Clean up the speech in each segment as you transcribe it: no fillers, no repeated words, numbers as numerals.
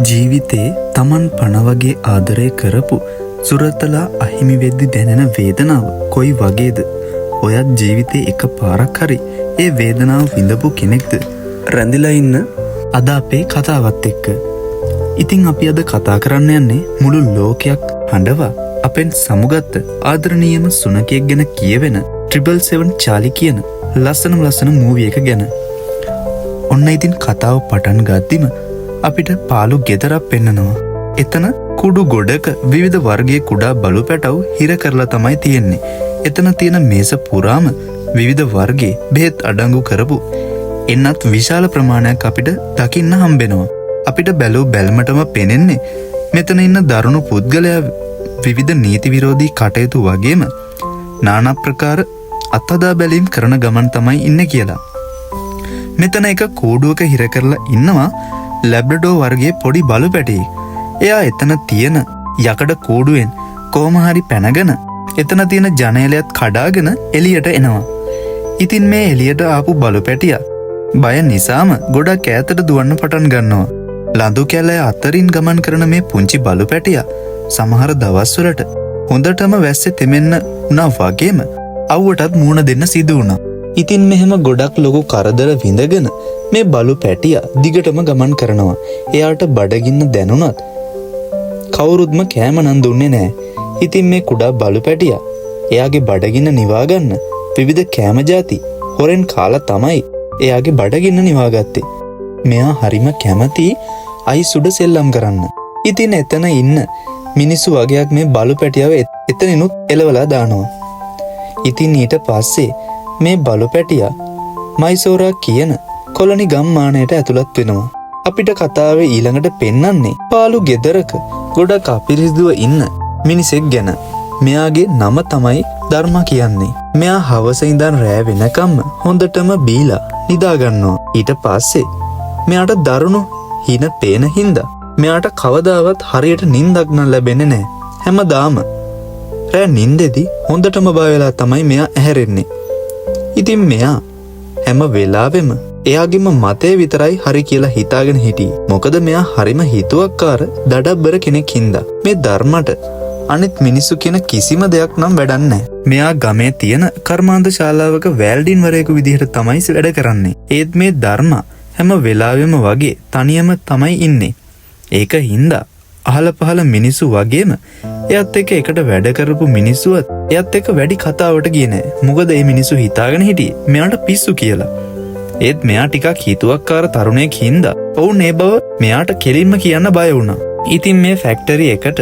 ජීවිතේ Taman පණ වගේ ආදරය කරපු සුරතලා අහිමි වෙද්දි දැනෙන වේදනාව කොයි වගේද? ඔයත් ජීවිතේ එක පාරක් හරි ඒ වේදනාව විඳපු කෙනෙක්ද? රැඳිලා ඉන්න අද අපේ කතාවත් එක්ක. ඉතින් අපි අද කතා කරන්න යන්නේ මුළු ලෝකයක් හඬවා අපෙන් සමුගත්ත ආදරණීයම සුනකයෙක් ගැන කියවෙන 777 චාලි කියන ලස්සන මූවි එක ගැන. ඔන්න ඉතින් කතාව පටන් ගද්දිම අපිට පාළු ගෙදරක් පෙන්නනවා. එතන කුඩු ගොඩක විවිධ වර්ගයේ කුඩා බලු පැටව් හිර කරලා තමයි තියෙන්නේ. එතන තියෙන මේස පුරාම විවිධ වර්ගයේ බෙහෙත් අඩංගු කරපු එන්නත් විශාල ප්‍රමාණයක් අපිට දකින්න හම්බෙනවා. අපිට බැලූ බැල්මටම පෙනෙන්නේ මෙතන ඉන්න දරුණු පුද්ගලයා විවිධ නීති විරෝධී කටයුතු වගේම নানা ප්‍රකාර අත්හදා බැලීම් කරන ගමන් තමයි ඉන්නේ කියලා. මෙතන එක කූඩුවක හිර කරලා ඉන්නවා ලැබ්‍රඩෝ වර්ගයේ පොඩි බලු පැටියෙක්. එයා එතන තියෙන යකඩ කූඩුවෙන් කොහොම හරි පැනගෙන එතන තියෙන ජනේලයත් කඩාගෙන එළියට එනවා. ඉතින් මේ එළියට ආපු බලු පැටියා බය නිසාම ගොඩක් ඈතට දුවන්න පටන් ගන්නවා. ලඳු කැලේ අතරින් ගමන් කරන මේ පුංචි බලු පැටියා සමහර දවස්වලට හොඳටම වැස්සේ තෙමෙන්න උනා වගේම අවුවටත් මූණ දෙන්න සිදු වුණා. ඉතින් මෙහෙම ගොඩක් ලොකු කරදර විඳගෙන මේ බලු පැටියා දිගටම ගමන් කරනවා. එයාට බඩගින්න දැනුණත් කවුරුත්ම කෑම නම් දුන්නේ නැහැ. ඉතින් මේ කුඩා බලු පැටියා එයාගේ බඩගින්න නිවා ගන්න විවිධ කෑම ಜಾති හොරෙන් කාලා තමයි එයාගේ බඩගින්න නිවාගත්තේ. මෙයා හරිම කැමති අයිස් උඩ සෙල්ලම් කරන්න. ඉතින් එතන ඉන්න මිනිස්සු වගේක් මේ බලු පැටියව එතනිනුත් එලවලා දානවා. ඉතින් ඊට පස්සේ මේ බලු පැටියා මයිසෝරා කියන කොලනි ගම්මානයට ඇතුළත් වෙනවා. අපිට කතාවේ ඊළඟට පෙන්වන්නේ පාළු ගෙදරක ගොඩක් අපිරිසිදුව ඉන්න මිනිසෙක් ගැන. මෙයාගේ නම තමයි ධර්මා කියන්නේ. මෙයා හවස ඉඳන් රෑ වෙනකම්ම හොඳටම බීලා නිදා ගන්නවා. ඊට පස්සේ මෙයාට දරුණු හින පේන හින්දා මෙයාට කවදාවත් හරියට නිින්දක් නම් ලැබෙන්නේ නැහැ. හැමදාම රෑ නිින්දෙදි හොඳටම බය වෙලා තමයි මෙයා ඇහැරෙන්නේ. ඉතින් මෙයා හැම වෙලාවෙම එයාගේම මතය විතරයි හරි කියලා හිතාගෙන හිටියේ. මොකද මෙයා හරිම හිතුවක්කාර දඩබ්බර කෙනෙක් හින්දා. මේ ධර්මයට අනිත් මිනිස්සු කියන කිසිම දෙයක් නම් වැඩක් නැහැ. මෙයා ගමේ තියෙන කර්මාන්ත ශාලාවක වැල්ඩින් වරයෙකු විදිහට තමයි වැඩ කරන්නේ. ඒත් මේ ධර්මා හැම වෙලාවෙම වගේ තනියම තමයි ඉන්නේ. ඒක හින්දා අහල පහල මිනිස්සු වගේම එයත් එක්ක එකට වැඩ කරපු මිනිස්සුවත් එයත් එක්ක වැඩි කතාවට ගියේ නැහැ. මොකද මේ මිනිස්සු හිතාගෙන හිටියේ මෙයාට පිස්සු කියලා. ඒත් මෙයා ටිකක් හිතුවක්කාර තරුණයෙක් හින්දා ඔවුන් ඒ බව මෙයාට කෙලින්ම කියන්න බය වුණා. ඉතින් මේ ෆැක්ටරි එකට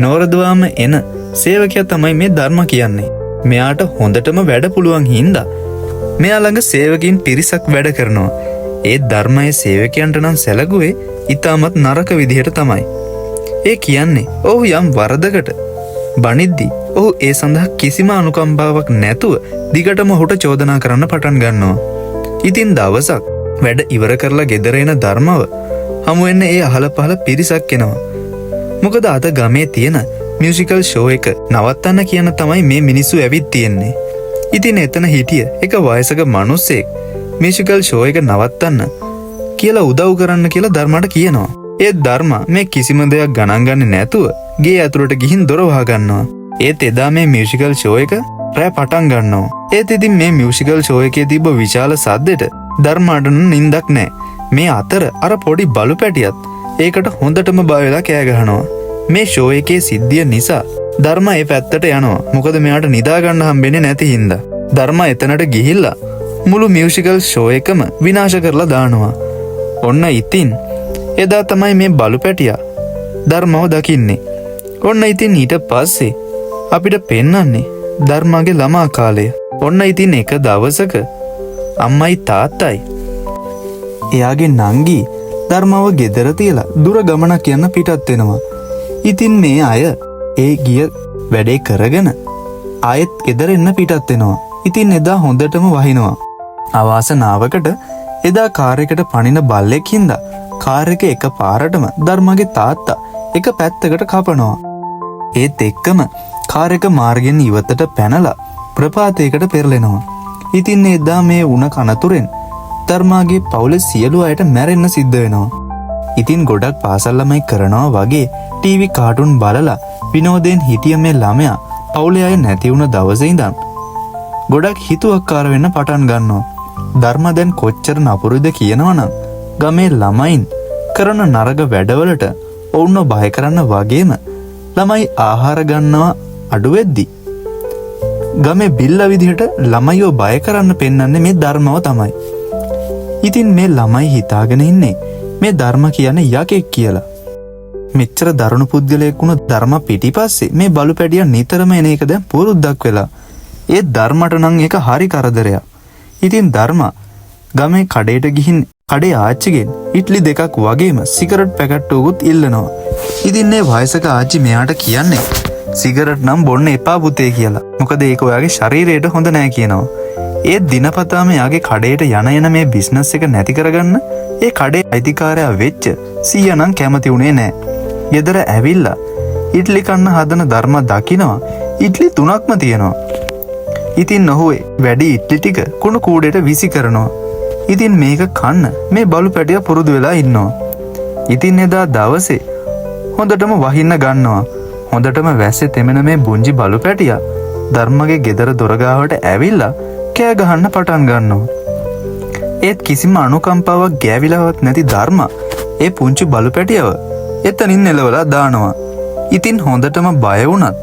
නෝරදවාම එන සේවකයා තමයි මේ ධර්ම කියන්නේ. මෙයාට හොඳටම වැඩ පුළුවන් හින්දා මෙයා ළඟ සේවකින් පිරිසක් වැඩ කරනවා. ඒ ධර්මයේ සේවකයන්ට නම් සැලකුවේ ඉතාමත් නරක විදිහට තමයි. ඒ කියන්නේ ඔහු යම් වරදකට බනිද්දි ඔහු ඒ සඳහා කිසිම අනුකම්පාවක් නැතුව දිගටම ඔහුට චෝදනා කරන්න පටන් ගන්නවා. ඉතින් දවසක් වැඩ ඉවර කරලා ගෙදර එන ධර්මව හමු වෙන්න ඒ අහල පහල පිරිසක් එනවා. මොකද අද ගමේ තියෙන මියුසිකල් ෂෝ එක නවත්තන්න කියන තමයි මේ මිනිස්සු ඇවිත් තියෙන්නේ. ඉතින් එතන හිටිය එක වයසක මිනිස්සෙක් මියුසිකල් ෂෝ එක නවත්තන්න කියලා උදව් කරන්න කියලා ධර්මයට කියනවා. ඒත් ධර්ම මේ කිසිම දෙයක් ගණන් ගන්නේ නැතුව ගේ ඇතුළට ගිහින් දොර වහ ගන්නවා. ඒත් එදා මේ මියුසිකල් ෂෝ එක රෑ පටන් ගන්නවා. ඒත් ඉතින් මේ මියුසිකල් ෂෝ එකේ තිබ්බ විශාල සද්දෙට ධර්මයට නින්දක් නැහැ. මේ අතර අර පොඩි බලු පැටියත් ඒකට හොඳටම බය වෙලා කෑ ගහනවා. මේ ෂෝ එකේ සිද්ධිය නිසා ධර්ම ඒ පැත්තට යනවා. මොකද මෙයාට නිදා ගන්න හම්බෙන්නේ නැති හින්දා. ධර්ම එතනට ගිහිල්ලා මුළු මියුසිකල් ෂෝ එකම විනාශ කරලා දානවා. ඔන්න ඉතින් එදා තමයි මේ බලු පැටියා ධර්මව දකින්නේ. ඔන්න ඉතින් ඊට පස්සේ අපිට පෙන්වන්නේ ධර්මගේ ළමා කාලය. ඔන්න ඉතින් එක දවසක අම්මයි තාත්තයි එයාගේ නංගි ධර්මව ගෙදර තියලා දුර ගමනක් යන්න පිටත් වෙනවා. ඉතින් මේ අය ඒ ගිය වැඩේ කරගෙන ආයෙත් ගෙදර එන්න පිටත් වෙනවා. ඉතින් එදා හොඳටම වහිනවා. අවාසනාවකට එදා කාර් එකට පනින බල්ලෙක් හින්දා කාර් එක එකපාරටම ධර්මගේ තාත්තා එක පැත්තකට කපනවා. ඒත් එක්කම කාර් එක මාර්ගෙන් ඉවතට පැනලා ප්‍රපාතයකට පෙරලෙනවා. ඉතින් එදා මේ වුණ කනතුරෙන් ධර්මාගේ පවුලේ සියලු අයට මැරෙන්න සිද්ධ වෙනවා. ඉතින් ගොඩක් පාසල් ළමයි කරනවා වගේ ටීවී කාටුන් බලලා විනෝදයෙන් හිටිය මේ ළමයා පවුලේ අය නැති වුණ දවසේ ඉඳන් ගොඩක් හිතුවක්කාර වෙන්න පටන් ගන්නවා. ධර්ම දැන් කොච්චර නපුරුද කියනවනම් ගමේ ළමයින් කරන නරක වැඩවලට ඔවුන්ව බය කරන්න වගේම ළමයි ආහාර ගන්නවා අඩු වෙද්දි ගමේ බිල්ල විදිහට ළමයිව බය කරන්න පෙන්වන්නේ මේ ධර්මව තමයි. ඉතින් මේ ළමයි හිතාගෙන ඉන්නේ මේ ධර්ම කියන්නේ යකෙක් කියලා. මෙච්චර දරුණු පුද්ගලයෙක් වුණ ධර්ම පිටිපස්සේ මේ බලු පැටියා නිතරම එන එක දැන් පුරුද්දක් වෙලා. ඒ ධර්මට නම් ඒක හරි කරදරයක්. ඉතින් ධර්ම ගමේ කඩේට ගිහින් කඩේ ආච්චිගෙන් ඉඩ්ලි දෙකක් වගේම සිගරට් පැකට් උකුත් ඉල්ලනවා. ඉතින් මේ වයසක ආච්චි මෙයාට කියන්නේ සිගරට් නම් බොන්න එපා පුතේ කියලා. මොකද ඒක ඔයාගේ ශරීරයට හොඳ නෑ කියනවා. ඒ දිනපතාම යාගේ කඩේට යන මේ බිස්නස් එක නැති කරගන්න ඒ කඩේ අයිතිකාරයා වෙච්ච සීයා නම් කැමති උනේ නෑ. ගෙදර ඇවිල්ලා ඉඩ්ලි කන්න හදන ධර්ම දකිනවා ඉඩ්ලි 3ක්ම තියෙනවා. ඉතින් ඔහු වැඩි ඉඩ්ලි ටික කුණු කූඩේට විසි කරනවා. ඉතින් මේක කන්න මේ බලු පැටියා පුරුදු වෙලා ඉන්නවා. ඉතින් එදා දවසේ හොඳටම වහින්න ගන්නවා. හොඳටම වැස්සේ තෙමෙන මේ බුංජි බලු පැටියා ධර්මගේ ගෙදර දොර ගාවට ඇවිල්ලා කෑ ගහන්න පටන් ගන්නවා. ඒත් කිසිම අනුකම්පාවක් ගෑවිලාවත් නැති ධර්ම ඒ පුංචි බලු පැටියව එතනින් එලවලා දානවා. ඉතින් හොඳටම බය වුණත්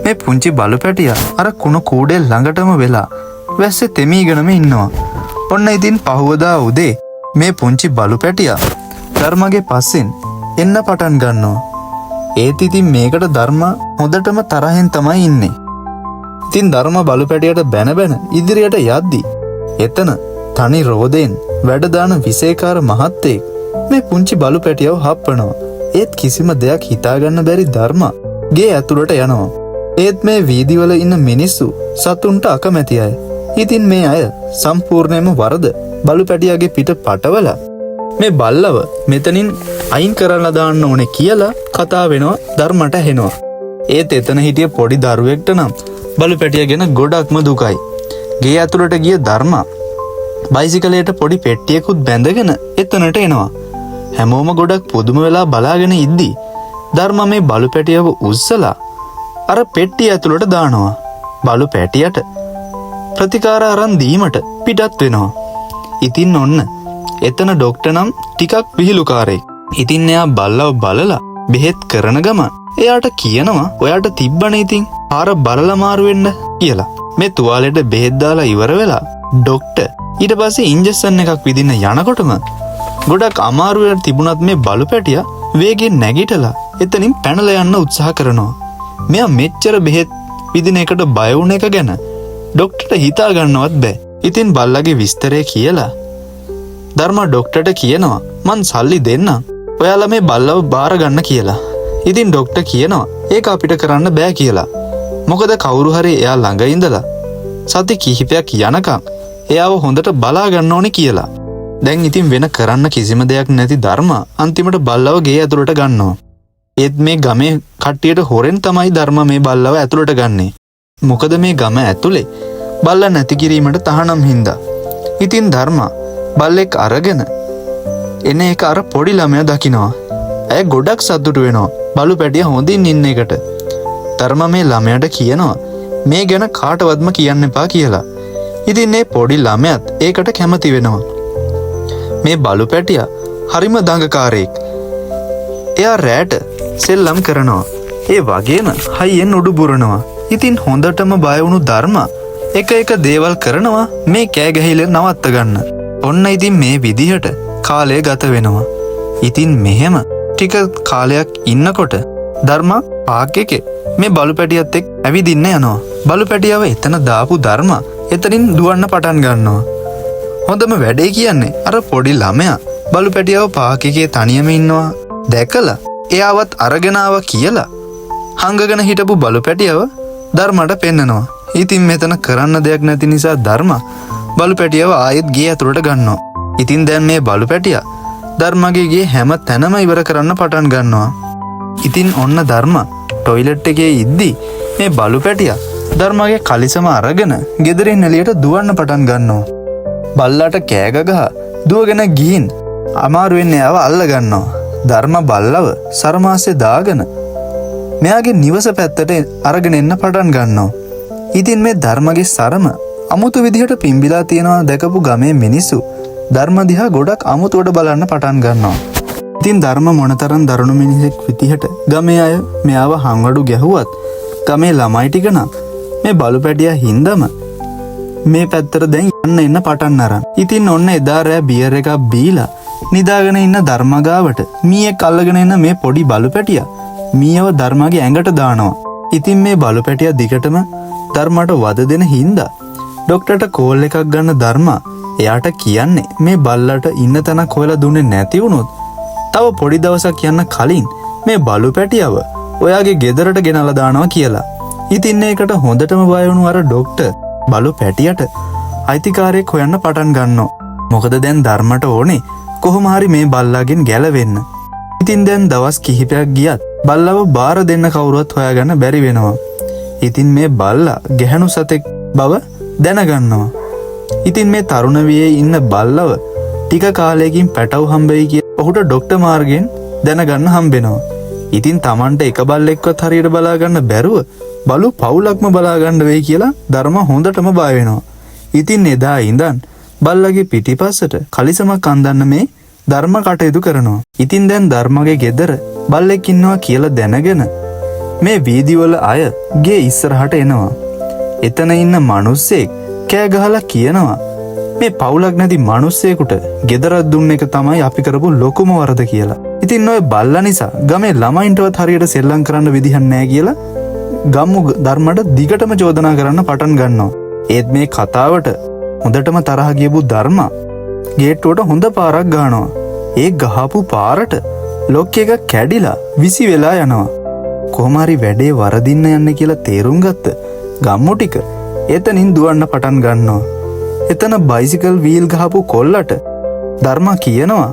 මේ පුංචි බලු පැටියා අර කුණු කූඩේ ළඟටම වෙලා වැස්සේ තෙමීගෙනම ඉන්නවා. ඔන්න ඉතින් පහුවදා උදේ මේ පුංචි බලු පැටියා ධර්මගේ පස්සෙන් එන්න පටන් ගන්නවා. ඒත් ඉතින් මේකට ධර්ම හොඳටම තරහෙන් තමයි ඉන්නේ. ඉතින් ධර්ම බලු පැටියට බැන බැන ඉදිරියට යද්දි එතන තනි රෝදෙන් වැඩ දාන විශේෂකාර මහත්තයෙක් මේ පුංචි බලු පැටියව හප්පනවා. ඒත් කිසිම දෙයක් හිතාගන්න බැරි ධර්ම ගේ ඇතුළට යනවා. ඒත් මේ වීදිවල ඉන්න මිනිස්සු සතුන්ට අකමැති අය. ඉතින් මේ අය සම්පූර්ණයෙන්ම වරද බලු පැටියාගේ පිට පටවලා මේ බල්ලව මෙතනින් අයින් කරලා දාන්න ඕනේ කියලා කතා වෙනවා ධර්මට ඇහෙනවා. ඒත් එතන හිටිය පොඩි දරුවෙක්ට නම් බලු පැටියා ගැන ගොඩක්ම දුකයි. ගේ ඇතුළට ගිය ධර්ම බයිසිකලයට පොඩි පෙට්ටියකුත් බැඳගෙන එතනට එනවා. හැමෝම ගොඩක් පුදුම වෙලා බලාගෙන ඉද්දි ධර්ම මේ බලු පැටියව උස්සලා අර පෙට්ටිය ඇතුළට දානවා. බලු පැටියට ප්‍රතිකාර අරන් දීමට පිටත් වෙනවා. ඉතින් ඔන්න එතන ඩොක්ටර් නම් ටිකක් විහිළුකාරයෙක්. ඉතින් එයා බල්ලව බලලා බෙහෙත් කරන ගමන් එයාට කියනවා ඔයාට තිබ්බනේ ඉතින් ආර බලලා මාරු වෙන්න කියලා. මේ තුවාලෙට බෙහෙත් දාලා ඉවර වෙලා ඩොක්ටර් ඊට පස්සේ ඉන්ජෙක්ෂන් එකක් විදින්න යනකොටම ගොඩක් අමාරුවට තිබුණත් මේ බලු පැටියා වේගෙන් නැගිටලා එතනින් පැනලා යන්න උත්සාහ කරනවා. මෙයා මෙච්චර බෙහෙත් විදින එකට බය වුණ එක ගැන ඩොක්ටර්ට හිතා ගන්නවත් බෑ. ඉතින් බල්ලගේ විස්තරය කියලා ධර්ම ඩොක්ටර්ට කියනවා මං සල්ලි දෙන්නම් ඔයාලා මේ බල්ලව බාර ගන්න කියලා. ඉතින් ඩොක්ටර් කියනවා ඒක අපිට කරන්න බෑ කියලා. මොකද කවුරු හරි එයා ළඟ ඉඳලා සති කිහිපයක් යනකම් එයාව හොඳට බලා ගන්න ඕනේ කියලා. දැන් ඉතින් වෙන කරන්න කිසිම දෙයක් නැති ධර්ම අන්තිමට බල්ලව ගේ ඇතුළට ගන්නවා. ඒත් මේ ගමේ කට්ටියට හොරෙන් තමයි ධර්ම මේ බල්ලව ඇතුළට ගන්නේ. මොකද මේ ගම ඇතුලේ බල්ලා නැති කිරීමට තහනම් හින්දා. ඉතින් ධර්ම බල්ලෙක් අරගෙන එන එක අර පොඩි ළමයා දකිනවා. ඇය ගොඩක් සතුටු වෙනවා බලු පැටියා හොඳින් ඉන්න එකට. ධර්ම මේ ළමයාට කියනවා මේ ගැන කාටවත්ම කියන්න එපා කියලා. ඉතින් මේ පොඩි ළමයාත් ඒකට කැමති වෙනවා. මේ බලු පැටියා හරිම දඟකාරයෙක්. එයා රැට සෙල්ලම් කරනවා. ඒ වගේම හයියෙන් උඩු බුරනවා. ඉතින් හොඳටම බය වුණු ධර්ම එක දේවල් කරනවා මේ කෑ ගැහිල්ල නවත්ත ගන්න. ඔන්න ඉතින් මේ විදිහට කාලය ගත වෙනවා. ඉතින් මෙහෙම ටික කාලයක් ඉන්නකොට ධර්ම පාක් එකේ මේ බලු පැටියත් එක්ක ඇවිදින්න යනවා. බලු පැටියව එතන දාපු ධර්ම එතනින් දුවන්න පටන් ගන්නවා. හොඳම වැඩේ කියන්නේ අර පොඩි ළමයා බලු පැටියව පාක් එකේ තනියම ඉන්නවා දැකලා එයාවත් අරගෙන ආවා කියලා හංගගෙන හිටපු බලු පැටියව ධර්මට පෙන්නනවා. ඉතින් මෙතන කරන්න දෙයක් නැති නිසා ධර්ම බලු පැටියව ආයෙත් ගේ ඇතුළට ගන්නවා. ඉතින් දැන් මේ බලු පැටියා ධර්මගේ ගේ හැම තැනම ඉවර කරන්න පටන් ගන්නවා. ඉතින් ඔන්න ධර්ම ටොයිලට් එකේ ඉද්දි මේ බලු පැටියා ධර්මගේ කලිසම අරගෙන ගෙදරින් එළියට දුවන්න පටන් ගන්නවා. බල්ලාට කෑ ගගහ දුවගෙන ගිහින් අමාරුවෙන් එයාව අල්ල ගන්නවා. ධර්ම බල්ලව සරමාසේ දාගෙන මෙයාගේ නිවස පැත්තට අරගෙන එන්න පටන් ගන්නවා. ඉතින් මේ ධර්මගේ සරම අමුතු විදිහට පිම්බිලා තියෙනවා දැකපු ගමේ මිනිස්සු ධර්ම දිහා ගොඩක් අමුතුවට බලන්න පටන් ගන්නවා. ඉතින් ධර්ම මොනතරම් දරුණු මිනිහෙක් විදිහට ගමේ අය මෙයාව හංවඩු ගැහුවත් ගමේ ළමයි ටික නම් මේ බලු පැටියා හින්දම මේ පැත්තට දැන් යන්න එන්න පටන් අරන්. ඉතින් ඔන්න එදා රෑ බියර් එකක් බීලා නිදාගෙන ඉන්න ධර්මගාවට මීයක් අල්ලගෙන එන මේ පොඩි බලු පැටියා මීයව ධර්මගේ ඇඟට දානවා. ඉතින් මේ බලු පැටියා දිගටම ධර්මට වද දෙන හින්දා ඩොක්ටර්ට කෝල් එකක් ගන්න ධර්මා එයාට කියන්නේ මේ බල්ලට ඉන්න තැනක් හොයලා දුන්නේ නැති වුණොත් තව පොඩි දවසක් යන්න කලින් මේ බලු පැටියව ඔයාගේ ගෙදරට ගෙනලා දානවා කියලා. ඉතින් ඒකට හොඳටම බය වුණු අර ඩොක්ටර් බලු පැටියට අයිතිකාරයෙක් හොයන්න පටන් ගන්නවා. මොකද දැන් ධර්මට ඕනේ කොහොම හරි මේ බල්ලාගෙන් ගැලවෙන්න. ඉතින් දැන් දවස් කිහිපයක් ගියත් බල්ලව බාර දෙන්න කවුරුවත් හොයාගන්න බැරි වෙනවා. ඉතින් මේ බල්ලා ගැහණු සතෙක් බව දැනගන්නවා. ඉතින් මේ තරුණ වියේ ඉන්න බල්ලව ටික කාලයකින් පැටව හම්බෙයි කියලා ඔහුට ඩොක්ටර් මාර්ගෙන් දැනගන්න හම්බෙනවා. ඉතින් Tamanට එක බල්ලෙක්වත් හරියට බලා ගන්න බැරුව බලු පවුලක්ම බලා ගන්න වෙයි කියලා ධර්ම හොඳටම බය වෙනවා. ඉතින් එදා ඉඳන් බල්ලගේ පිටිපස්සට කලිසමක් අඳන්න මේ ධර්ම කටයුතු කරනවා. ඉතින් දැන් ධර්මගේ ගෙදර බල්ලෙක් ඉන්නවා කියලා දැනගෙන මේ වීදිවල අය ගේ ඉස්සරහට එනවා. එතන ඉන්න මිනිස්සෙක් කෑ ගහලා කියනවා මේ පවුලක් නැති මිනිස්සෙකුට ගෙදරක් දුන්න එක තමයි අපි කරපු ලොකුම වරද කියලා. ඉතින් ඔය බල්ලා නිසා ගමේ ළමයින්ටවත් හරියට සෙල්ලම් කරන්න විදිහක් නැහැ කියලා ගම්මු ධර්මයට දිගටම චෝදනා කරන්න පටන් ගන්නවා. ඒත් මේ කතාවට හොඳටම තරහ ගියපු ධර්මා ගේට්ටුවට හොඳ පාරක් ගහනවා. ඒ ගහපු පාරට ලොක් එක කැඩිලා විසි වෙලා යනවා. කොහොම හරි වැඩේ වරදින්න යන්න කියලා තේරුම් ගත්ත ගම්මු ටික එතනින් දුවන්න පටන් ගන්නවා. එතන බයිසිකල් වීල් ගහපු කොල්ලට ධර්මා කියනවා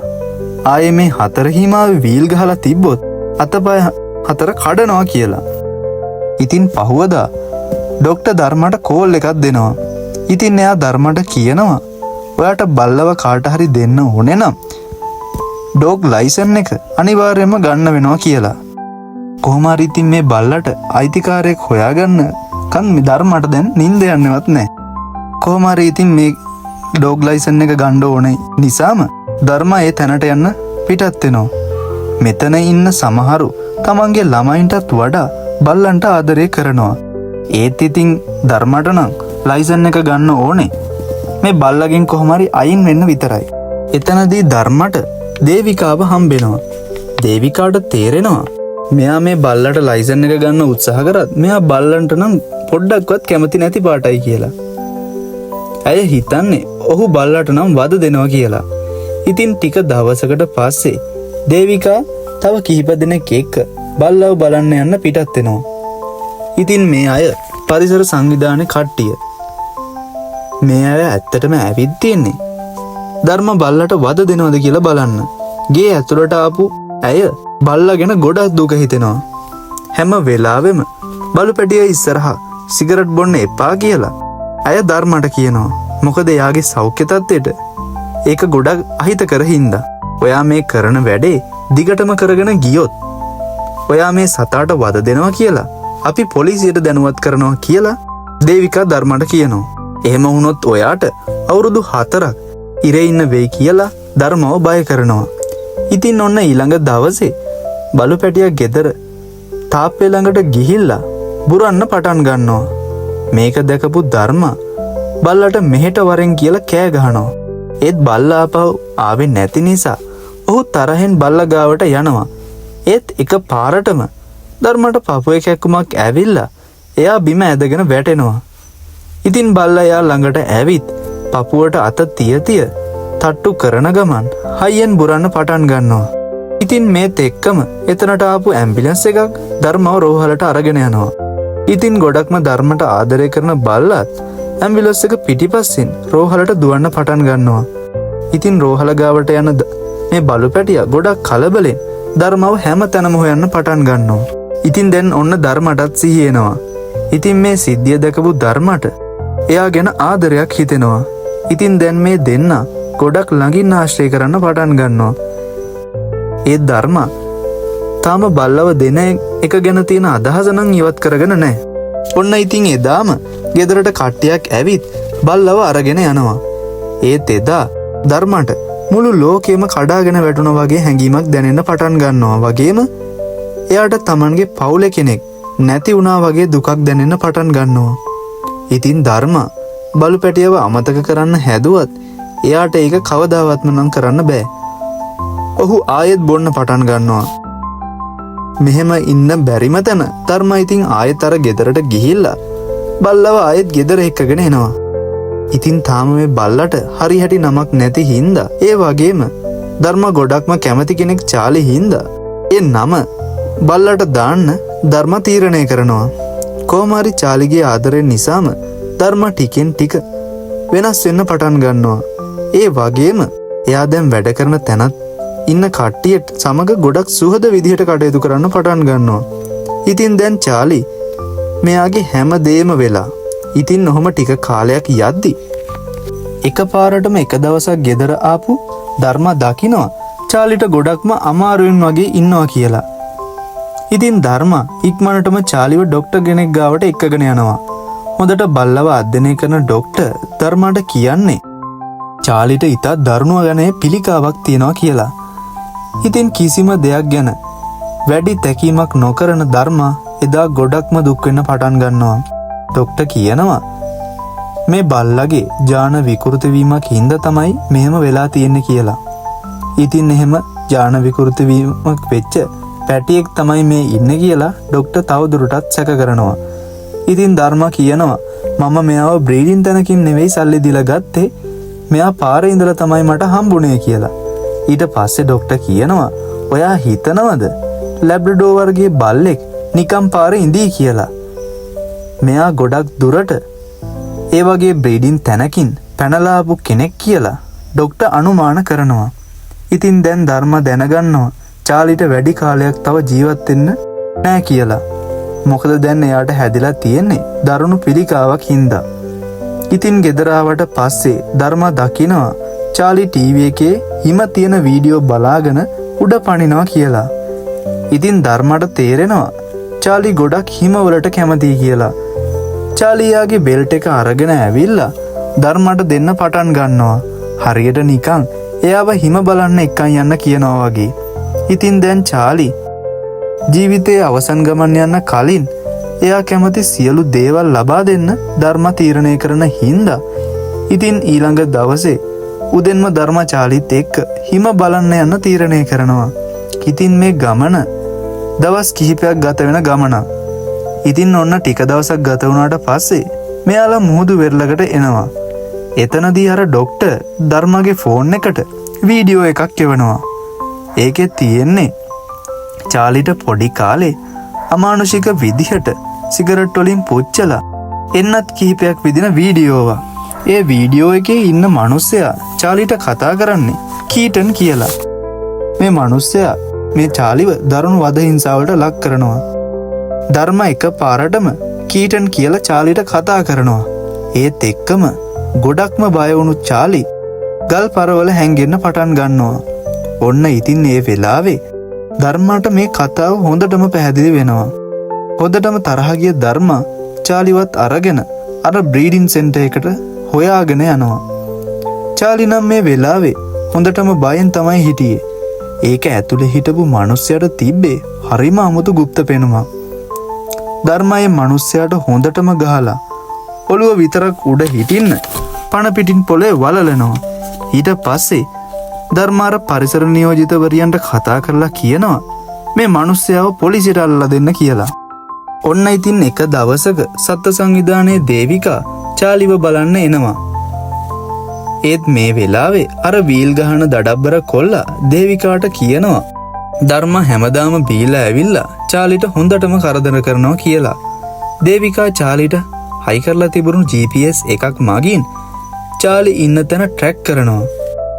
ආයේ මේ හතර හිමාවේ වීල් ගහලා තිබ්බොත් අතපය හතර කඩනවා කියලා. ඉතින් පහුවදා ඩොක්ටර් ධර්මට කෝල් එකක් දෙනවා. ඉතින් එයා ධර්මට කියනවා ඔයාට බල්ලව කාට හරි දෙන්න ඕනේ නම් ඩොග් ලයිසන් එක අනිවාර්යයෙන්ම ගන්න වෙනවා කියලා. කොහොම හරි ඉතින් මේ බල්ලට අයිතිකාරයෙක් හොයාගන්න කන් මේ ධර්මට දැන් නිින්ද යන්නවත් නැහැ. කොහොම හරි ඉතින් මේ ඩොග් ලයිසන් එක ගන්න ඕනේ නිසාම ධර්ම ඒ තැනට යන්න පිටත් වෙනවා. මෙතන ඉන්න සමහරු තමන්ගේ ළමයින්ටත් වඩා බල්ලන්ට ආදරය කරනවා. ඒත් ඉතින් ධර්මට නම් ලයිසන් එක ගන්න ඕනේ මේ බල්ලගෙන් කොහොම හරි අයින් වෙන්න විතරයි. එතනදී ධර්මට දේවිකාව හම්බෙනවා. දේවිකාට තේරෙනවා මෙයා මේ බල්ලට ලයිසන් එක ගන්න උත්සාහ කරත් මෙයා බල්ලන්ට නම් පොඩ්ඩක්වත් කැමති නැති පාටයි කියලා. ඇය හිතන්නේ ඔහු බල්ලට නම් වද දෙනවා කියලා. ඉතින් ටික දවසකට පස්සේ දේවිකා තව කිහිප දෙනෙක් එක්ක බල්ලව බලන්න යන්න පිටත් වෙනවා. ඉතින් මේ අය පරිසර සංවිධානයේ කට්ටිය. මේ අය ඇත්තටම ඇවිත් තියෙන්නේ ධර්ම බල්ලට වද දෙනවද කියලා බලන්න. ගේ ඇතුළට ආපු ඇය බල්ලා ගැන ගොඩක් දුක හිතෙනවා. හැම වෙලාවෙම බලු පැටිය ඉස්සරහා සිගරට් බොන්න එපා කියලා ඇය ධර්මට කියනවා. මොකද එයාගේ සෞඛ්‍ය තත්ත්වයට ඒක ගොඩක් අහිතකර හින්දා. ඔයා මේ කරන වැඩේ දිගටම කරගෙන ගියොත් ඔයා මේ සතාට වද දෙනවා කියලා අපි පොලිසියට දැනුවත් කරනවා කියලා දේවිකා ධර්මට කියනවා. එහෙම වුණොත් ඔයාට අවුරුදු 4ක් ඉරේ ඉන්න වෙයි කියලා ධර්මව බය කරනවා. ඉතින් ඔන්න ඊළඟ දවසේ බලු පැටියා ගෙදර තාප්පේ ළඟට ගිහිල්ලා බුරන්න පටන් ගන්නවා. මේක දැකපු ධර්මා බල්ලට මෙහෙට වරෙන් කියලා කෑ ගහනවා. ඒත් බල්ලා ආපහු ආවේ නැති නිසා ඔහු තරහෙන් බල්ලා ගාවට යනවා. ඒත් එක පාරටම ධර්මට පපුවේ කැක්කුමක් ඇවිල්ලා එයා බිම ඇදගෙන වැටෙනවා. ඉතින් බල්ලා එයා ළඟට ඇවිත් පපුවට අත තිය තට්ටු කරන ගමන් හයියෙන් බුරන්න පටන් ගන්නවා. ඉතින් මේත් එක්කම එතනට ආපු ඇම්බියුලන්ස් එකක් ධර්මව රෝහලට අරගෙන යනවා. ඉතින් ගොඩක්ම ධර්මට ආදරය කරන බල්ලත් ඇම්බියුලන්ස් එක පිටිපස්සෙන් රෝහලට දුවන්න පටන් ගන්නවා. ඉතින් රෝහල ගාවට යන මේ බලු පැටියා ගොඩක් කලබලෙන් ධර්මව හැම තැනම හොයන්න පටන් ගන්නවා. ඉතින් දැන් ඔන්න ධර්මටත් සිහි එනවා. ඉතින් මේ සිද්ධිය දැකපු ධර්මට එයා ගැන ආදරයක් හිතෙනවා. ඉතින් දැන් මේ දෙන්න ගොඩක් ළඟින් ආශ්‍රය කරන්න පටන් ගන්නවා. ඒ ධර්ම තාම බල්ලව දෙන එක ගැන තියෙන අදහස නම් ඉවත් කරගෙන නැහැ. ඔන්න ඉතින් එදාම ගෙදරට කට්ටියක් ඇවිත් බල්ලව අරගෙන යනවා. ඒත් එදා ධර්මට මුළු ලෝකෙම කඩාගෙන වැටුණා වගේ හැඟීමක් දැනෙන්න පටන් ගන්නවා. වගේම එයාට තමන්ගේ පවුලේ කෙනෙක් නැති වුණා වගේ දුකක් දැනෙන්න පටන් ගන්නවා. ඉතින් ධර්ම බලු පැටියව අමතක කරන්න හැදුවත් එයාට ඒක කවදාවත්ම නම් කරන්න බෑ. ඔහු ආයෙත් බොන්න පටන් ගන්නවා. මෙහෙම ඉන්න බැරිම තැන ධර්ම ඉතින් ආයෙත් අර ගෙදරට ගිහිල්ලා බල්ලව ආයෙත් ගෙදර එක්කගෙන එනවා. ඉතින් තාම මේ බල්ලට හරි හැටි නමක් නැති හින්දා ඒ වගේම ධර්ම ගොඩක්ම කැමති කෙනෙක් චාලි හින්දා ඒ නම බල්ලට දාන්න ධර්ම තීරණය කරනවා. කොහොම හරි චාලිගේ ආදරය නිසාම ධර්ම ටිකෙන් ටික වෙනස් වෙන්න පටන් ගන්නවා. ඒ වගේම එයා දැන් වැඩ කරන තැනත් ඉන්න කට්ටියට සමග ගොඩක් සුහද විදිහට කටයුතු කරන්න පටන් ගන්නවා. ඉතින් දැන් චාලි මෙයාගේ හැම දේම වෙලා. ඉතින් ඔහොම ටික කාලයක් යද්දි එකපාරටම එක දවසක් ගෙදර ආපු ධර්ම දකිනවා චාලිට ගොඩක්ම අමාරුවෙන් වගේ ඉන්නවා කියලා. ඉතින් ධර්ම ඉක්මනටම චාලිව ඩොක්ටර් කෙනෙක් ගාවට එක්කගෙන යනවා. හොඳට බල්ලව අධ්‍යයනය කරන ඩොක්ටර් ධර්මට කියන්නේ චාලිට ඉතා දරුණුව ගැන පිළිකාවක් තියෙනවා කියලා. ඉතින් කිසිම දෙයක් ගැන වැඩි තැකීමක් නොකරන ධර්ම එදා ගොඩක්ම දුක් වෙන්න පටන් ගන්නවා. ඩොක්ටර් කියනවා මේ බල්ලගේ ජාන විකෘති වීමක් හින්දා තමයි මෙහෙම වෙලා තියෙන්නේ කියලා. ඉතින් එහෙම ජාන විකෘති වීමක් වෙච්ච පැටියෙක් තමයි මේ ඉන්නේ කියලා ඩොක්ටර් තවදුරටත් සැක කරනවා. ඉතින් ධර්ම කියනවා මම මෙයාව බ්‍රීඩින් තැනකින් නෙවෙයි සල්ලි දීලා ගත්තේ, මෙයා පාරේ ඉඳලා තමයි මට හම්බුනේ කියලා. ඊට පස්සේ ඩොක්ටර් කියනවා ඔයා හිතනවද ලැබ්‍රඩෝ වර්ගයේ බල්ලෙක් නිකම් පාරේ ඉඳී කියලා? මෙයා ගොඩක් දුරට ඒ වගේ බ්‍රීඩින් තැනකින් පැනලා ආපු කෙනෙක් කියලා ඩොක්ටර් අනුමාන කරනවා. ඉතින් දැන් ධර්ම දැනගන්නවා චාලිට වැඩි කාලයක් තව ජීවත් වෙන්න නෑ කියලා. මොකද දැන් එයාට හැදිලා තියෙන්නේ දරුණු පිළිකාවක් හින්දා. ඉතින් ගෙදර ආවට පස්සේ ධර්ම දකිනවා චාලි ටීවී එකේ හිම තියෙන වීඩියෝ බලාගෙන උඩ පනිනවා කියලා. ඉතින් ධර්මට තේරෙනවා චාලි ගොඩක් හිමවලට කැමතියි කියලා. චාලියාගේ බෙල්ට් එක අරගෙන ඇවිල්ලා ධර්මට දෙන්න පටන් ගන්නවා. හරියට නිකන් එයාව හිම බලන්න එක්කන් යන්න කියනවා වගේ. ඉතින් දැන් චාලි ජීවිතයේ අවසන් ගමන් යන්න කලින් එයා කැමති සියලු දේවල් ලබා දෙන්න ධර්ම තීරණය කරන හින්දා ඉතින් ඊළඟ දවසේ උදෙන්ම ධර්ම චාලිත් එක්ක හිම බලන්න යන්න තීරණය කරනවා. ඉතින් මේ ගමන දවස් කිහිපයක් ගත වෙන ගමනක්. ඉතින් ඔන්න ටික දවසක් ගත වුණාට පස්සේ මෙයාලා මුහුදු වෙරළකට එනවා. එතනදී අර ඩොක්ටර් ධර්මගේ ෆෝන් එකට වීඩියෝ එකක් එවනවා. ඒකේ තියෙන්නේ චාලිට පොඩි කාලේ අමානුෂික විදිහට සිගරට් වලින් පුච්චලා එන්නත් කිහිපයක් විදින වීඩියෝවක්. ඒ වීඩියෝ එකේ ඉන්න මිනිස්සයා චාලිට කතා කරන්නේ කීටන් කියලා. මේ මිනිස්සයා මේ චාලිව දරුණු වද හිංසාවලට ලක් කරනවා. ධර්ම එක පාරටම කීටන් කියලා චාලිට කතා කරනවා. ඒත් එක්කම ගොඩක්ම බය වුණු චාලි ගල් පරවල හැංගෙන්න පටන් ගන්නවා. ඔන්න ඉතින් ඒ වෙලාවේ ධර්මට මේ කතාව හොඳටම පැහැදිලි වෙනවා. හොඳටම තරහ ගිය ධර්ම චාලිවත් අරගෙන අර බ්‍රීඩින් සෙන්ටර් එකට හොයාගෙන යනවා. චාලි නම් මේ වෙලාවේ හොඳටම බයෙන් තමයි හිටියේ. ඒක ඇතුලේ හිටපු මිනිස්සයාට තිබ්බේ හරිම අමුතු গুপ্ত පෙනුමක්. ධර්මයේ මිනිස්සයාට හොඳටම ගහලා ඔළුව විතරක් උඩ හිටින්න පණ පිටින් පොළේ වලලනවා. ඊට පස්සේ ධර්මාර පරිසර නියෝජිතවරියන්ට කතා කරලා කියනවා මේ මිනිස්සයාව පොලිසියට අල්ලලා දෙන්න කියලා. ඔන්න ඉතින් එක දවසක සත්ත්ව සංවිධානයේ දේවිකා චාලිව බලන්න එනවා. ඒත් මේ වෙලාවේ අර වීල් ගහන දඩබ්බර කොල්ලා දේවිකාට කියනවා ධර්ම හැමදාම බීලා ඇවිල්ලා චාලිට හොඳටම කරදර කරනවා කියලා. දේවිකා චාලිට හයි කරලා තිබුණු GPS එකක් මගින් චාලි ඉන්න තැන ට්‍රැක් කරනවා.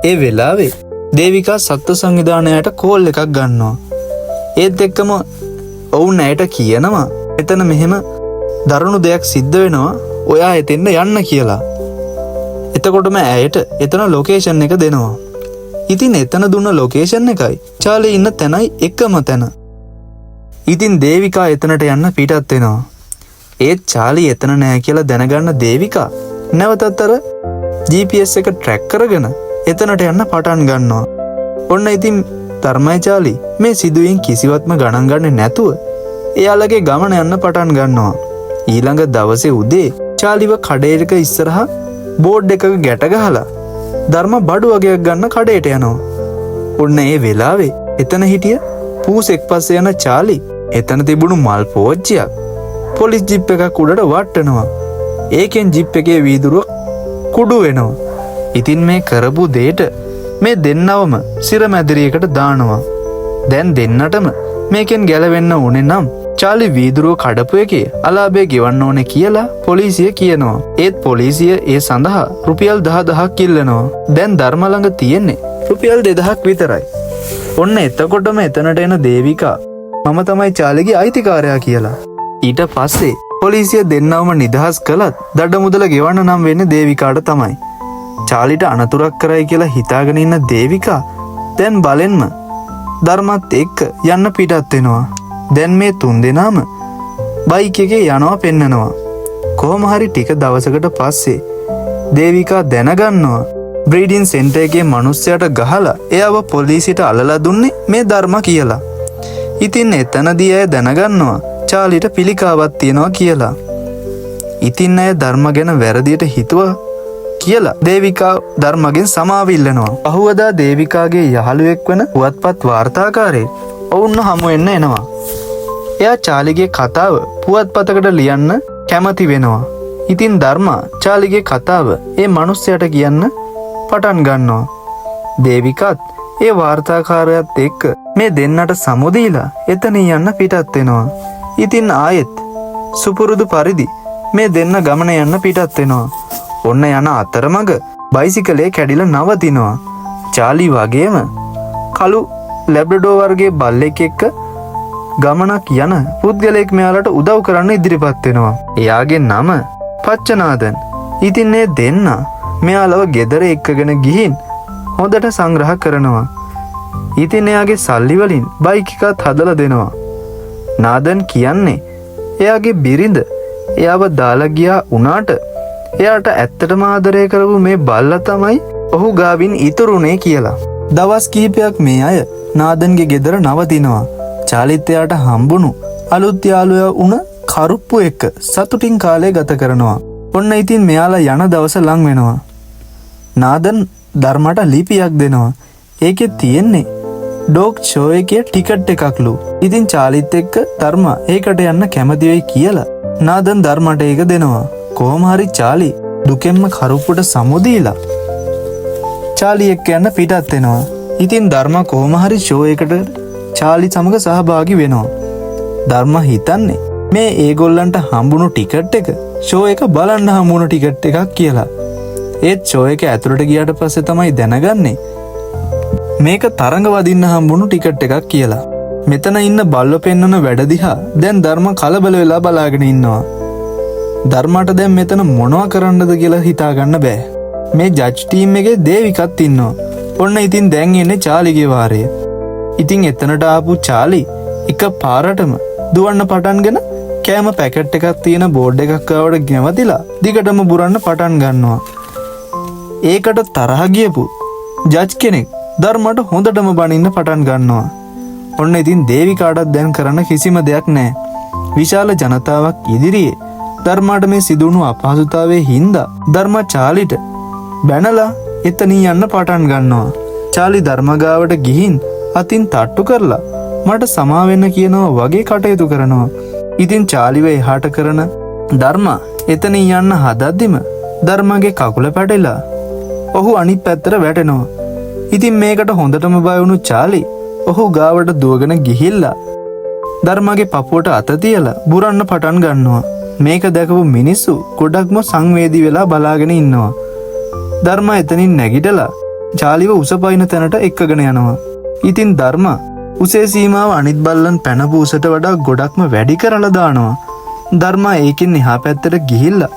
ඒ වෙලාවේ දේවිකා සත්ත්ව සංවිධානයට කෝල් එකක් ගන්නවා. ඒත් එක්කම ඔවුන් ඇයට කියනවා එතන මෙහෙම දරුණු දෙයක් සිද්ධ වෙනවා, ඔයා එතෙන්ට යන්න කියලා. එතකොටම ඇයට එතන ලොකේෂන් එක දෙනවා. ඉතින් එතන දුන්න ලොකේෂන් එකයි චාලි ඉන්න තැනයි එකම තැන. ඉතින් දේවිකා එතනට යන්න පිටත් වෙනවා. ඒත් චාලි එතන නෑ කියලා දැනගන්න දේවිකා නැවතත් අර GPS එක ට්‍රැක් කරගෙන එතනට යන්න පටන් ගන්නවා. ඔන්න ඉතින් ධර්මයි චාලි මේ සිදුවීම් කිසිවත්ම ගණන් ගන්නේ නැතුව එයාලගේ ගමන යන්න පටන් ගන්නවා. ඊළඟ දවසේ උදේ චාලිව කඩේක ඉස්සරහා බෝඩ් එකක ගැට ගහලා ධර්ම බඩු වගේක් ගන්න කඩේට යනවා. ඔන්න ඒ වෙලාවේ එතන හිටිය පූසෙක් පස්සේ යන චාලි එතන තිබුණු මල් පෝච්චියක් පොලිස් ජිප් එකක් උඩට වට්ටනවා. ඒකෙන් ජිප් එකේ වීදුරුව කුඩු වෙනවා. ඉතින් මේ කරපු දෙයට මේ දෙන්නවම සිරමැදිරියකට දානවා. දැන් දෙන්නටම මේකෙන් ගැලවෙන්න ඕනේ නම් චාලි වීදුරුව කඩපු එකේ අලාභය ගෙවන්න ඕනේ කියලා පොලිසිය කියනවා. ඒත් පොලිසිය ඒ සඳහා රුපියල් 10,000ක් ඉල්ලනවා. දැන් ධර්ම ළඟ තියෙන්නේ රුපියල් 2,000ක් විතරයි. ඔන්න එතකොටම එතනට එන දේවිකා මම තමයි චාලිගේ අයිතිකාරයා කියලා. ඊට පස්සේ පොලිසිය දෙන්නවම නිදහස් කළත් දඩ මුදල ගෙවන්න නම් වෙන්නේ දේවිකාට තමයි. චාලිට අනතුරක් කරයි කියලා හිතාගෙන ඉන්න දේවිකා දැන් බලෙන්ම ධර්මත් එක්ක යන්න පිටත් වෙනවා. දැන් මේ තුන්දෙනාම බයික් එකේ යනවා පෙන්නනවා. කොහොම හරි ටික දවසකට පස්සේ දේවිකා දැනගන්නවා බ්‍රීඩින් සෙන්ටර් එකේ මිනිස්සයාට ගහලා එයාව පොලිසියට අල්ලලා දුන්නේ මේ ධර්ම කියලා. ඉතින් එතනදී අය දැනගන්නවා චාලිට පිළිකාවක් තියනවා කියලා. ඉතින් අය ධර්ම ගැන වැරදියට හිතුවා කියලා දේවිකා ධර්මගෙන් සමාව ඉල්ලනවා. පහුවදා දේවිකාගේ යහළුවෙක් වන පුවත්පත් වාර්තාකාරයෙක් ඔවුන්ව හමු වෙන්න එනවා. එයා චාලිගේ කතාව පුවත්පතකට ලියන්න කැමති වෙනවා. ඉතින් ධර්මා චාලිගේ කතාව ඒ මිනිස්සයාට කියන්න පටන් ගන්නවා. දේවිකාත් ඒ වාර්තාකාරයාත් එක්ක මේ දෙන්නට සමුදීලා එතන යන්න පිටත් වෙනවා. ඉතින් ආයෙත් සුපුරුදු පරිදි මේ දෙන්න ගමන යන්න පිටත් වෙනවා. ඔන්න යන අතරමඟ බයිසිකලේ කැඩිලා නවතිනවා. චාලි වගේම කළු ලැබ්‍රඩෝ වර්ගයේ බල්ලෙක් එක්ක ගමනක් යන පුද්ගලයෙක් මෙයාලට උදව් කරන්න ඉදිරිපත් වෙනවා. එයාගේ නම පච්චනාදන්. ඉතින් මේ දෙන්න මෙයාලව ගෙදර එක්කගෙන ගිහින් හොඳට සංග්‍රහ කරනවා. ඉතින් එයාගේ සල්ලි වලින් බයික් එකත් හදලා දෙනවා. නාදන් කියන්නේ එයාගේ බිරිඳ එයාව දාලා ගියා උනාට එයාට ඇත්තටම ආදරය කරපු මේ බල්ලා තමයි ඔහු ගාවින් ඉතුරුනේ කියලා. දවස් කිහිපයක් මේ අය නාදන්ගේ ගෙදර නවතිනවා. චාලිත් එයාට හම්බුණු අලුත් යාළුවා වුණ කරුප්පු එක්ක සතුටින් කාලය ගත කරනවා. ඔන්න ඉතින් මෙයාලා යන දවස ලං වෙනවා. නාදන් ධර්මට ලිපියක් දෙනවා. ඒකේ තියෙන්නේ ඩොග් ෂෝ එකේ ටිකට් එකක්ලු. ඉතින් චාලිත් එක්ක ධර්ම ඒකට යන්න කැමති වෙයි කියලා නාදන් ධර්මට ඒක දෙනවා. කොහොම හරි චාලි දුකෙන්ම කරුප්පුට සමුදීලා චාලි එක්ක යන්න පිටත් වෙනවා. ඉතින් ධර්ම කොහොම හරි ෂෝ එකට චාලි සමග සහභාගී වෙනවා. ධර්ම හිතන්නේ මේ ඒගොල්ලන්ට හම්බුණු ටිකට් එක ෂෝ එක බලන්න හම්බුණු ටිකට් එකක් කියලා. ඒත් ෂෝ එක ඇතුළට ගියාට පස්සේ තමයි දැනගන්නේ මේක තරඟ වදින්න හම්බුණු ටිකට් එකක් කියලා. මෙතන ඉන්න බල්ව පෙන්වන වැඩ දිහා දැන් ධර්ම කලබල වෙලා බලාගෙන ඉන්නවා. ධර්මට දැන් මෙතන මොනවා කරන්නද කියලා හිතාගන්න බෑ. මේ ජජ් ටීම් එකේ දේවිකත් ඉන්නවා. ඔන්න ඉතින් දැන් එන්නේ චාලිගේ වාරය. ඉතින් එතනට ආපු චාලි එක පාරටම දුවන්න පටන්ගෙන කෑම පැකට් එකක් තියෙන බෝඩ් එකක් ආවට ගැවතිලා දිගටම බුරන්න පටන් ගන්නවා. ඒකට තරහ ගියපු ජජ් කෙනෙක් ධර්මට හොඳටම බනින්න පටන් ගන්නවා. ඔන්න ඉතින් දේවිකාටත් දැන් කරන්න කිසිම දෙයක් නැහැ. විශාල ජනතාවක් ඉදිරියේ ධර්මට මේ සිදුණු අපහසුතාවයේ හින්දා ධර්ම චාලිට බැනලා එතනින් යන්න පටන් ගන්නවා. චාලි ධර්මගාවට ගිහින් අතින් තට්ටු කරලා මට සමා වෙන්න කියනවා වගේ කටයුතු කරනවා. ඉතින් චාලිව එහාට කරන ධර්ම එතනින් යන්න හදද්දිම ධර්මගේ කකුල පැටලලා ඔහු අනිත් පැත්තට වැටෙනවා. ඉතින් මේකට හොඳටම බය වුණු චාලි ඔහු ගාවට දුවගෙන ගිහිල්ලා ධර්මගේ පපුවට අත තියලා බුරන්න පටන් ගන්නවා. මේක දැකපු මිනිස්සු ගොඩක්ම සංවේදී වෙලා බලාගෙන ඉන්නවා. ධර්ම එතනින් නැගිටලා චාලිව උසපයින් තැනට එක්කගෙන යනවා. ඉතින් ධර්ම උසේ සීමාව අනිත් බල්ලන් පැනපු උසට වඩා ගොඩක්ම වැඩි කරලා දානවා. ධර්ම ඒකින් එහා පැත්තට ගිහිල්ලා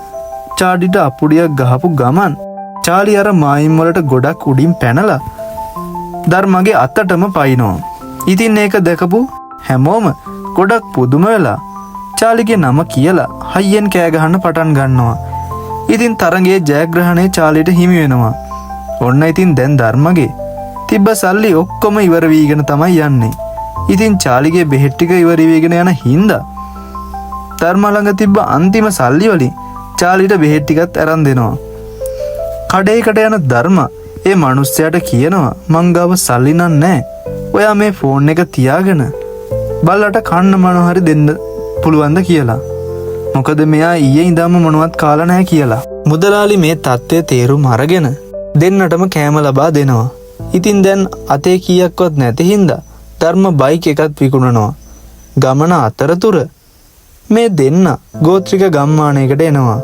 චාඩිට අපුඩියක් ගහපු ගමන් චාලි අර මායිම් වලට ගොඩක් උඩින් පැනලා ධර්මගේ අතටම පයින්නවා. ඉතින් ඒක දැකපු හැමෝම ගොඩක් පුදුම වෙලා චාලිගේ නම කියලා හයියෙන් කෑ ගහන්න පටන් ගන්නවා. ඉතින් තරඟයේ ජයග්‍රහණය චාලිට හිමි වෙනවා. ඔන්න ඉතින් දැන් ධර්මගේ තිබ්බ සල්ලි ඔක්කොම ඉවර වීගෙන තමයි යන්නේ. ඉතින් චාලිගේ බෙහෙත් ටික ඉවර වීගෙන යන හින්දා ධර්ම ළඟ තිබ්බ අන්තිම සල්ලි වලින් චාලිට බෙහෙත් ටිකත් අරන් දෙනවා. කඩේකට යන ධර්ම ඒ මිනිස්සයාට කියනවා මං ගාව සල්ලි නැහැ. ඔයා මේ ෆෝන් එක තියාගෙන බල්ලට කන්න මොනවා හරි දෙන්න පුළුවන්ද කියලා. මොකද මෙයා ඊයේ ඉඳන්ම මොනවත් කාලා නැහැ කියලා. මුදලාලි මේ தත්ත්වය තේරුම් අරගෙන දෙන්නටම කෑම ලබා දෙනවා. ඉතින් දැන් අතේ කීයක්වත් නැති හින්දා ධර්ම බයික් එකත් විකුණනවා. ගමන අතරතුර මේ දෙන්න ගෝත්‍රික ගම්මානයකට එනවා.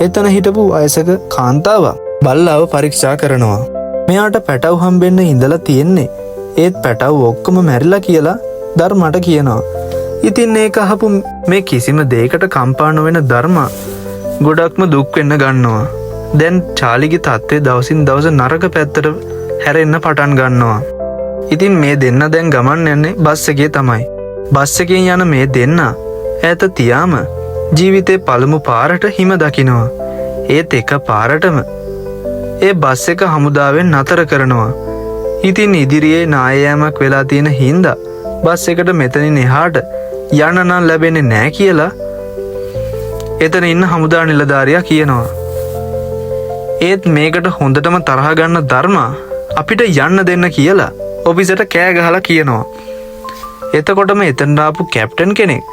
එතන හිටපු වයසක කාන්තාවක් බල්ලාව පරීක්ෂා කරනවා. මෙයාට පැටව් හම්බෙන්න ඉඳලා තියෙන්නේ. ඒත් පැටව් ඔක්කොම මැරිලා කියලා ධර්මට කියනවා. ඉතින් ඒක අහපු මේ කිසිම දෙයකට කම්පා නොවෙන ධර්ම ගොඩක්ම දුක් වෙන්න ගන්නවා. දැන් චාලිගේ තත්ත්වය දවසින් දවස නරක පැත්තට හැරෙන්න පටන් ගන්නවා. ඉතින් මේ දෙන්න දැන් ගමන් යන්නේ බස් එකේ තමයි. බස් එකෙන් යන මේ දෙන්න ඈත තියාම ජීවිතේ පළමු පාරට හිම දකිනවා. ඒත් එක පාරටම ඒ බස් එක හමුදාවෙන් නතර කරනවා. ඉතින් ඉදිරියේ නායෑමක් වෙලා තියෙන හින්දා බස් එකට මෙතනින් එහාට යන්න නම් ලැබෙන්නේ නැහැ කියලා එතන ඉන්න හමුදා නිලධාරියා කියනවා. ඒත් මේකට හොඳටම තරහ ගන්න ධර්ම අපිට යන්න දෙන්න කියලා ඔෆිසරට කෑ ගහලා කියනවා. එතකොටම එතනට ආපු කැප්ටන් කෙනෙක්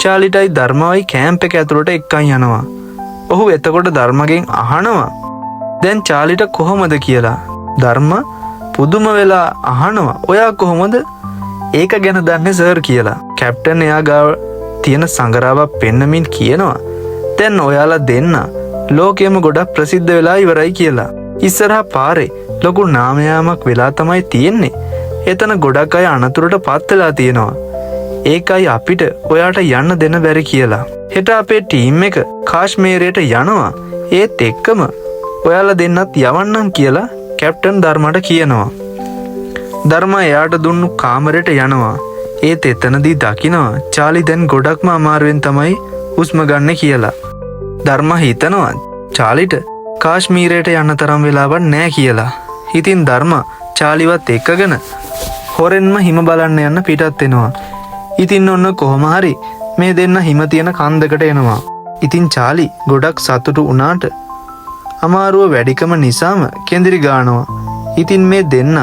චාලිටයි ධර්මවයි කැම්ප් එක ඇතුළට එක්කන් යනවා. ඔහු එතකොට ධර්මගෙන් අහනවා දැන් චාලිට කොහොමද කියලා. ධර්ම පුදුම වෙලා අහනවා ඔයා කොහොමද ඒක ගැන දන්නේ සර් කියලා. කැප්ටන් එයා ගාව තියෙන සංගරාවක් පෙන්නමින් කියනවා දැන් ඔයාලා දෙන්න ලෝකෙම ගොඩක් ප්‍රසිද්ධ වෙලා ඉවරයි කියලා. ඉස්සරහා පාරේ ලොකු නාමයාමක් වෙලා තමයි තියෙන්නේ. එතන ගොඩක් අය අනතුරට පත් වෙලා තියෙනවා. ඒකයි අපිට ඔයාට යන්න දෙන්න බැරි කියලා. හෙට අපේ ටීම් එක කාශ්මීරයට යනවා. ඒත් එක්කම ඔයාලා දෙන්නත් යවන්නම් කියලා කැප්ටන් ධර්මට කියනවා. ධර්ම එයාට දුන්නු කාමරයට යනවා. ඒත් එතනදී දකිනවා චාලි දැන් ගොඩක්ම අමාරුවෙන් තමයි හුස්ම ගන්න කියලා. ධර්ම හිතනවා චාලිට කාශ්මීරයට යන්න තරම් වෙලාවක් නැහැ කියලා. ඉතින් ධර්ම චාලිවත් එක්කගෙන හොරෙන්ම හිම බලන්න යන්න පිටත් වෙනවා. ඉතින් ඔන්න කොහොම හරි මේ දෙන්න හිම තියෙන කන්දකට එනවා. ඉතින් චාලි ගොඩක් සතුටු වුණාට අමාරුව වැඩිකම නිසාම කෙඳිරි ගානවා. ඉතින් මේ දෙන්න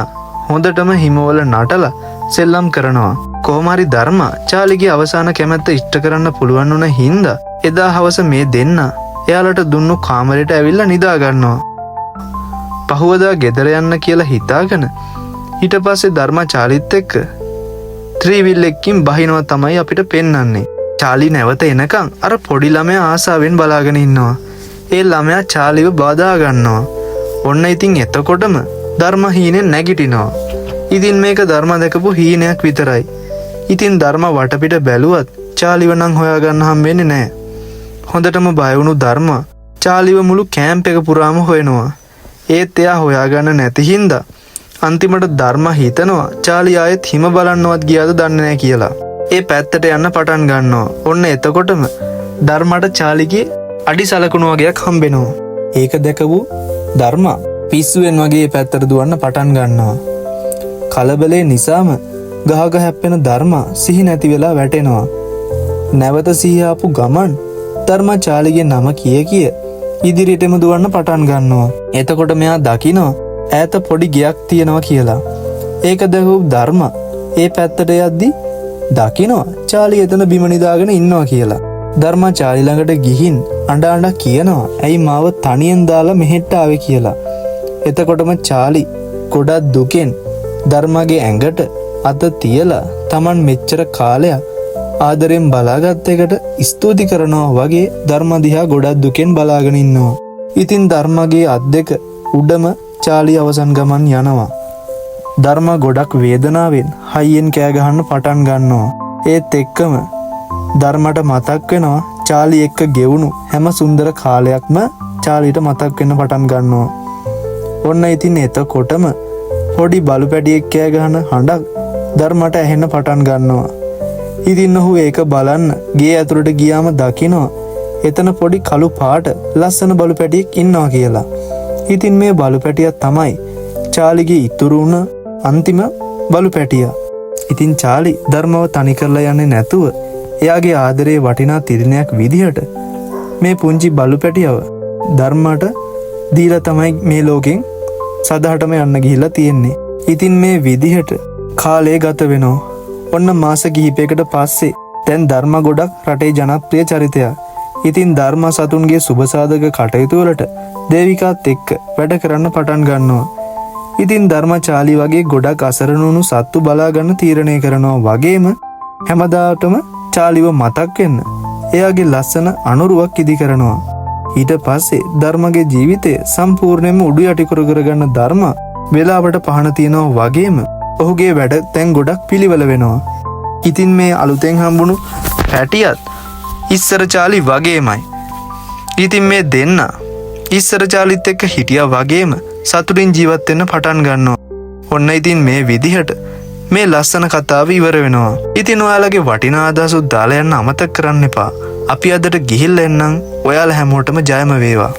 හොඳටම හිමවල නටලා සෙල්ලම් කරනවා. කොහොම හරි ධර්ම චාලිගේ අවසාන කැමැත්ත ඉෂ්ට කරන්න පුළුවන් වුණ හින්දා එදා හවස මේ දෙන්න එයාලට දුන්නු කාමරයට ඇවිල්ලා නිදා ගන්නවා. පහුවදා ගෙදර යන්න කියලා හිතාගෙන ඊට පස්සේ ධර්ම චාලිත් එක්ක ත්‍රිවිල් එකකින් බහිනවා තමයි අපිට පෙන්වන්නේ. චාලි නැවත එනකන් අර පොඩි ළමයා ආසාවෙන් බලාගෙන ඉන්නවා. ඒ ළමයා චාලිව බාධා ගන්නවා. ඔන්න ඉතින් එතකොටම ධර්ම හීනෙන් නැගිටිනවා. ඉතින් මේක ධර්ම දැකපු හීනයක් විතරයි. ඉතින් ධර්ම වටපිට බැලුවත් චාලිව නම් හොයාගන්න හම්බෙන්නේ නැහැ. හොඳටම බය වුණු ධර්ම චාලිව මුළු කැම්ප් එක පුරාම හොයනවා. ඒත් එයා හොයාගන්න නැති හින්දා අන්තිමට ධර්ම හිතනවා චාලි ආයෙත් හිම බලන්නවත් ගියාද දන්නේ නැහැ කියලා. ඒ පැත්තට යන්න පටන් ගන්නවා. ඔන්න එතකොටම ධර්මට චාලිගේ අඩි සලකුණු වගේක් හම්බෙනවා. ඒක දැකපු ධර්ම පිස්සුවෙන් වගේ ඒ පැත්තට දුවන්න පටන් ගන්නවා. කලබලේ නිසාම ගහක හැප්පෙන ධර්ම සිහි නැති වෙලා වැටෙනවා. නැවත සිහිය ආපු ගමන් ධර්ම චාලිගේ නම කිය ඉදිරියටම දුවන්න පටන් ගන්නවා. එතකොට මෙයා දකිනවා ඈත පොඩි ගෙයක් තියෙනවා කියලා. ඒක දැකපු ධර්ම ඒ පැත්තට යද්දි දකිනවා චාලි එතන බිම නිදාගෙන ඉන්නවා කියලා. ධර්ම චාලි ළඟට ගිහින් අඬ කියනවා ඇයි මාව තනියෙන් දාලා මෙහෙට ආවේ කියලා. එතකොටම චාලි ගොඩක් දුකෙන් ධර්මගේ ඇඟට අත තියලා Taman මෙච්චර කාලයක් ආදරෙන් බලාගත් එකට ස්තුති කරනවා වගේ ධර්ම දිහා ගොඩක් දුකෙන් බලාගෙන ඉන්නවා. ඉතින් ධර්මගේ අත් දෙක උඩම චාලි අවසන් ගමන් යනවා. ධර්ම ගොඩක් වේදනාවෙන් හයියෙන් කෑ ගහන්න පටන් ගන්නවා. ඒත් එක්කම ධර්මට මතක් වෙනවා චාලි එක්ක ගෙවුණු හැම සුන්දර කාලයක්ම චාලිට මතක් වෙන්න පටන් ගන්නවා. ඔන්න ඉතින් එතකොටම පොඩි බලු පැටියෙක් කෑ ගහන හඬක් ධර්මට ඇහෙන්න පටන් ගන්නවා. ඉතින් ඔහු ඒක බලන්න ගේ ඇතුළට ගියාම දකිනවා එතන පොඩි කළු පාට ලස්සන බලු පැටියෙක් ඉන්නවා කියලා. ඉතින් මේ බලු පැටියා තමයි චාලිගේ ඉතුරු වුණ අන්තිම බලු පැටියා. ඉතින් චාලි ධර්මව තනි කරලා යන්නේ නැතුව එයාගේ ආදරේ වටිනා තිරිනයක් විදිහට මේ පුංචි බලු පැටියව ධර්මයට දීලා තමයි මේ ලෝකෙන් සදාටම යන්න ගිහිල්ලා තියෙන්නේ. ඉතින් මේ විදිහට කාලය ගත වෙනවා. ඔන්න මාස කිහිපයකට පස්සේ දැන් ධර්ම ගොඩක් රටේ ජනප්‍රිය චරිතයක්. ඉතින් ධර්ම සතුන්ගේ සුබසාධක කටයුතු වලට දේවිකාත් එක්ක වැඩ කරන්න පටන් ගන්නවා. ඉතින් ධර්ම චාලි වගේ ගොඩක් අසරණ වුණු සත්තු බලා ගන්න තීරණය කරනවා. වගේම හැමදාටම චාලිව මතක් වෙන්න එයාගේ ලස්සන අනුරුවක් ඉදි කරනවා. ඊට පස්සේ ධර්මගේ ජීවිතය සම්පූර්ණයෙන්ම උඩු යටි කරගන්න ධර්ම වෙලාවට පහන තියනවා. වගේම ඔහුගේ වැඩ තැන් ගොඩක් පිළිවෙල වෙනවා. ඉතින් මේ අලුතෙන් හම්බුණු පැටියත් ඉස්සර චාලි වගේමයි. ඉතින් මේ දෙන්න ඉස්සර චාලිත් එක්ක හිටියා වගේම සතුටින් ජීවත් වෙන්න පටන් ගන්නවා. ඔන්න ඉතින් මේ විදිහට මේ ලස්සන කතාව ඉවර වෙනවා. ඉතින් ඔයාලගේ වටිනා අදහසුත් දාලා යන්න අමතක කරන්න එපා. අපි අදට ගිහිල්ලා එන්නම්. ඔයාලා හැමෝටම ජයම වේවා.